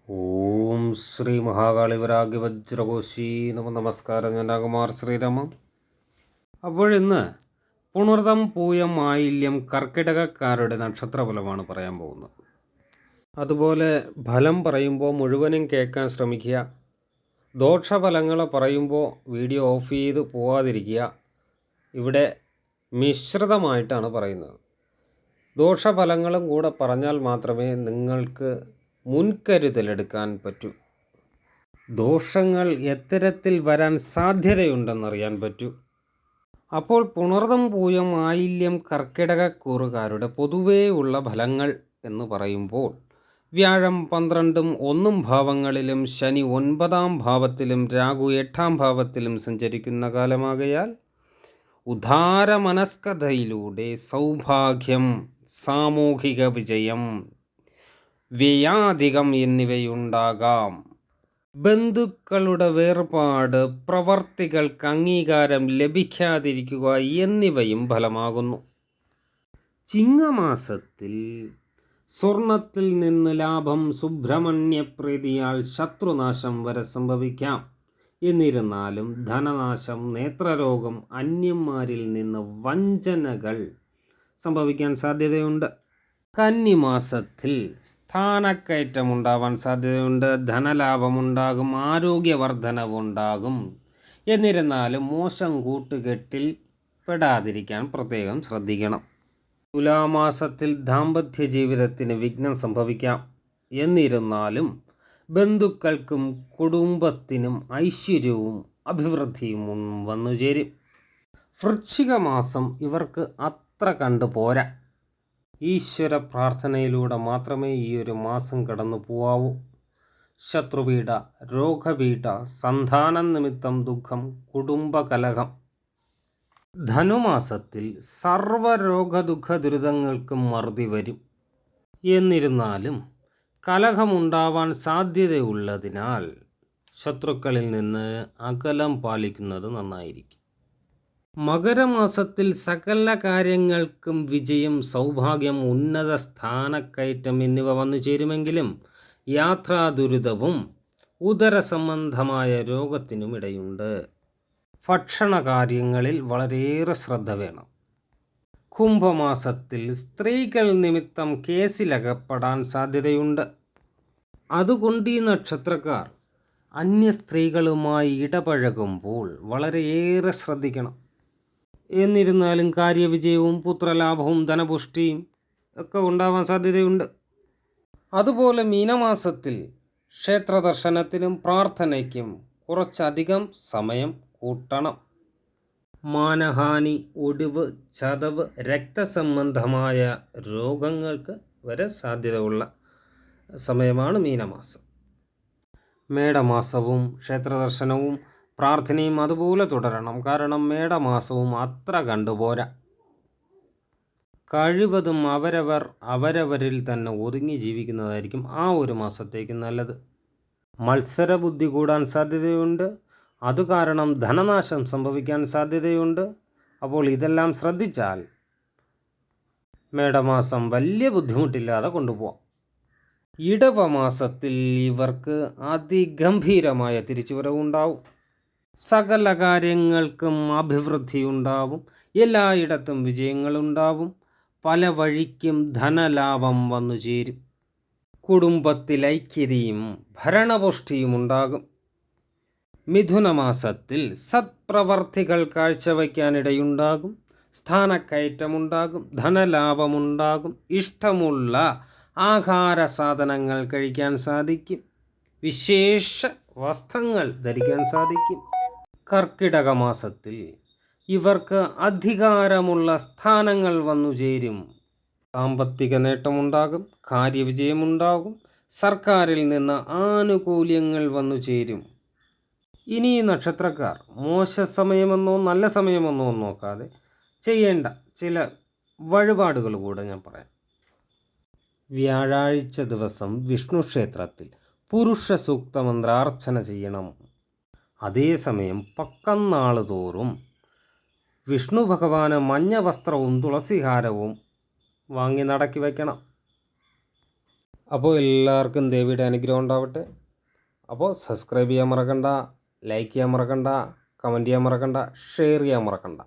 ഓം ശ്രീ മഹാകാളി വരാഗ്യ വജ്രകോശി നമസ്കാരം. ഞാൻ രാകുമാർ ശ്രീരാമ. അപ്പോഴിന്ന് പുണർതം പൂയം ആയില്യം കർക്കിടകക്കാരുടെ നക്ഷത്രഫലമാണ് പറയാൻ പോകുന്നത്. അതുപോലെ ഫലം പറയുമ്പോൾ മുഴുവനും കേൾക്കാൻ ശ്രമിക്കുക. ദോഷഫലങ്ങൾ പറയുമ്പോൾ വീഡിയോ ഓഫ് ചെയ്ത് പോകാതിരിക്കുക. ഇവിടെ മിശ്രിതമായിട്ടാണ് പറയുന്നത്. ദോഷഫലങ്ങളും കൂടെ പറഞ്ഞാൽ മാത്രമേ നിങ്ങൾക്ക് മുൻകരുതലെടുക്കാൻ പറ്റൂ. ദോഷങ്ങൾ എത്തരത്തിൽ വരാൻ സാധ്യതയുണ്ടെന്നറിയാൻ പറ്റൂ. അപ്പോൾ പുണർതം പൂയം ആയില്യം കർക്കിടകക്കൂറുകാരുടെ പൊതുവേയുള്ള ഫലങ്ങൾ എന്ന് പറയുമ്പോൾ വ്യാഴം 12ഉം 1ഉം ഭാവങ്ങളിലും ശനി 9ആം ഭാവത്തിലും രാഹു 8ആം ഭാവത്തിലും സഞ്ചരിക്കുന്ന കാലമാകയാൽ ഉദാരമനസ്കതയിലൂടെ സൗഭാഗ്യം, സാമൂഹിക വിജയം, വ്യയാധികം എന്നിവയുണ്ടാകാം. ബന്ധുക്കളുടെ വേർപാട്, പ്രവർത്തികൾക്ക് അംഗീകാരം ലഭിക്കാതിരിക്കുക എന്നിവയും ഫലമാകുന്നു. ചിങ്ങമാസത്തിൽ സ്വർണത്തിൽ നിന്ന് ലാഭം, സുബ്രഹ്മണ്യപ്രീതിയാൽ ശത്രുനാശം വരെ സംഭവിക്കാം. എന്നിരുന്നാലും ധനനാശം, നേത്രരോഗം, അന്യന്മാരിൽ നിന്ന് വഞ്ചനകൾ സംഭവിക്കാൻ സാധ്യതയുണ്ട്. കന്നിമാസത്തിൽ സ്ഥാനക്കയറ്റമുണ്ടാവാൻ സാധ്യതയുണ്ട്. ധനലാഭമുണ്ടാകും, ആരോഗ്യവർദ്ധനവുണ്ടാകും. എന്നിരുന്നാലും മോശം കൂട്ടുകെട്ടിൽ പെടാതിരിക്കാൻ പ്രത്യേകം ശ്രദ്ധിക്കണം. തുലാമാസത്തിൽ ദാമ്പത്യ ജീവിതത്തിന് വിഘ്നം സംഭവിക്കാം. എന്നിരുന്നാലും ബന്ധുക്കൾക്കും കുടുംബത്തിനും ഐശ്വര്യവും അഭിവൃദ്ധിയും വന്നുചേരും. വൃശ്ചിക മാസം ഇവർക്ക് അത്ര കണ്ടുപോരാ. ഈശ്വര പ്രാർത്ഥനയിലൂടെ മാത്രമേ ഈ ഒരു മാസം കടന്നു പോവാവൂ. ശത്രുപീഡ, രോഗപീഡ, സന്താനം നിമിത്തം ദുഃഖം, കുടുംബകലഹം. ധനുമാസത്തിൽ സർവ്വരോഗദുഃഖ ദുരിതങ്ങൾക്കും മറുതി വരും. എന്നിരുന്നാലും കലഹമുണ്ടാവാൻ സാധ്യതയുള്ളതിനാൽ ശത്രുക്കളിൽ നിന്ന് അകലം പാലിക്കുന്നത് നന്നായിരിക്കും. മകരമാസത്തിൽ സകല കാര്യങ്ങൾക്കും വിജയം, സൗഭാഗ്യം, ഉന്നത സ്ഥാനക്കയറ്റം എന്നിവ വന്നു ചേരുമെങ്കിലും യാത്രാ ദുരിതവും ഉദരസംബന്ധമായ രോഗത്തിനും ഇടയുണ്ട്. ഭക്ഷണകാര്യങ്ങളിൽ വളരെയേറെ ശ്രദ്ധ വേണം. കുംഭമാസത്തിൽ സ്ത്രീകൾ നിമിത്തം കേസിലകപ്പെടാൻ സാധ്യതയുണ്ട്. അതുകൊണ്ട് ഈ നക്ഷത്രക്കാർ അന്യ സ്ത്രീകളുമായി ഇടപഴകുമ്പോൾ വളരെയേറെ ശ്രദ്ധിക്കണം. എന്നിരുന്നാലും കാര്യവിജയവും പുത്രലാഭവും ധനപുഷ്ടിയും ഒക്കെ ഉണ്ടാവാൻ സാധ്യതയുണ്ട്. അതുപോലെ മീനമാസത്തിൽ ക്ഷേത്രദർശനത്തിനും പ്രാർത്ഥനയ്ക്കും കുറച്ചധികം സമയം കൂട്ടണം. മാനഹാനി, ഒടിവ്, ചതവ്, രക്തസംബന്ധമായ രോഗങ്ങൾക്ക് വരെ സാധ്യതയുള്ള സമയമാണ് മീനമാസം. മേടമാസവും ക്ഷേത്രദർശനവും പ്രാർത്ഥനയും അതുപോലെ തുടരണം. കാരണം മേടമാസവും അത്ര കണ്ടുപോരാ. കഴിവതും അവരവരിൽ തന്നെ ഒതുങ്ങി ജീവിക്കുന്നതായിരിക്കും ആ ഒരു മാസത്തേക്ക് നല്ലത്. മത്സരബുദ്ധി കൂടാൻ സാധ്യതയുണ്ട്. അതുകാരണം ധനനാശം സംഭവിക്കാൻ സാധ്യതയുണ്ട്. അപ്പോൾ ഇതെല്ലാം ശ്രദ്ധിച്ചാൽ മേടമാസം വലിയ ബുദ്ധിമുട്ടില്ലാതെ കൊണ്ടുപോകാം. ഇടവമാസത്തിൽ ഇവർക്ക് അതിഗംഭീരമായ തിരിച്ചുവരവുണ്ടാവും. സകല കാര്യങ്ങൾക്കും അഭിവൃദ്ധിയുണ്ടാവും. എല്ലായിടത്തും വിജയങ്ങളുണ്ടാവും. പല വഴിക്കും ധനലാഭം വന്നു ചേരും. കുടുംബത്തിൽ ഐക്യതയും ഭരണപുഷ്ടിയും ഉണ്ടാകും. മിഥുനമാസത്തിൽ സത്പ്രവർത്തികൾ കാഴ്ചവയ്ക്കാനിടയുണ്ടാകും. സ്ഥാനക്കയറ്റമുണ്ടാകും, ധനലാഭമുണ്ടാകും. ഇഷ്ടമുള്ള ആഹാര സാധനങ്ങൾ കഴിക്കാൻ സാധിക്കും. വിശേഷ വസ്ത്രങ്ങൾ ധരിക്കാൻ സാധിക്കും. കർക്കിടക മാസത്തിൽ ഇവർക്ക് അധികാരമുള്ള സ്ഥാനങ്ങൾ വന്നു ചേരും. സാമ്പത്തിക നേട്ടമുണ്ടാകും, കാര്യവിജയമുണ്ടാകും. സർക്കാരിൽ നിന്ന് ആനുകൂല്യങ്ങൾ വന്നു ചേരും. ഇനി ഈ നക്ഷത്രക്കാർ മോശ സമയമെന്നോ നല്ല സമയമെന്നോ നോക്കാതെ ചെയ്യേണ്ട ചില വഴിപാടുകൾ കൂടെ ഞാൻ പറയാം. വ്യാഴാഴ്ച ദിവസം വിഷ്ണു ക്ഷേത്രത്തിൽ പുരുഷ സൂക്തമന്ത്രാർച്ചന ചെയ്യണം. അതേസമയം പക്കന്നാൾ തോറും വിഷ്ണു ഭഗവാന് മഞ്ഞ വസ്ത്രവും തുളസിഹാരവും വാങ്ങി നടക്കി വയ്ക്കണം. അപ്പോൾ എല്ലാവർക്കും ദേവിയുടെ അനുഗ്രഹം ഉണ്ടാവട്ടെ. അപ്പോൾ സബ്സ്ക്രൈബ് ചെയ്യാൻ മറക്കണ്ട, ലൈക്ക് ചെയ്യാൻ മറക്കണ്ട, കമൻറ്റ് ചെയ്യാൻ മറക്കണ്ട, ഷെയർ ചെയ്യാൻ മറക്കണ്ട.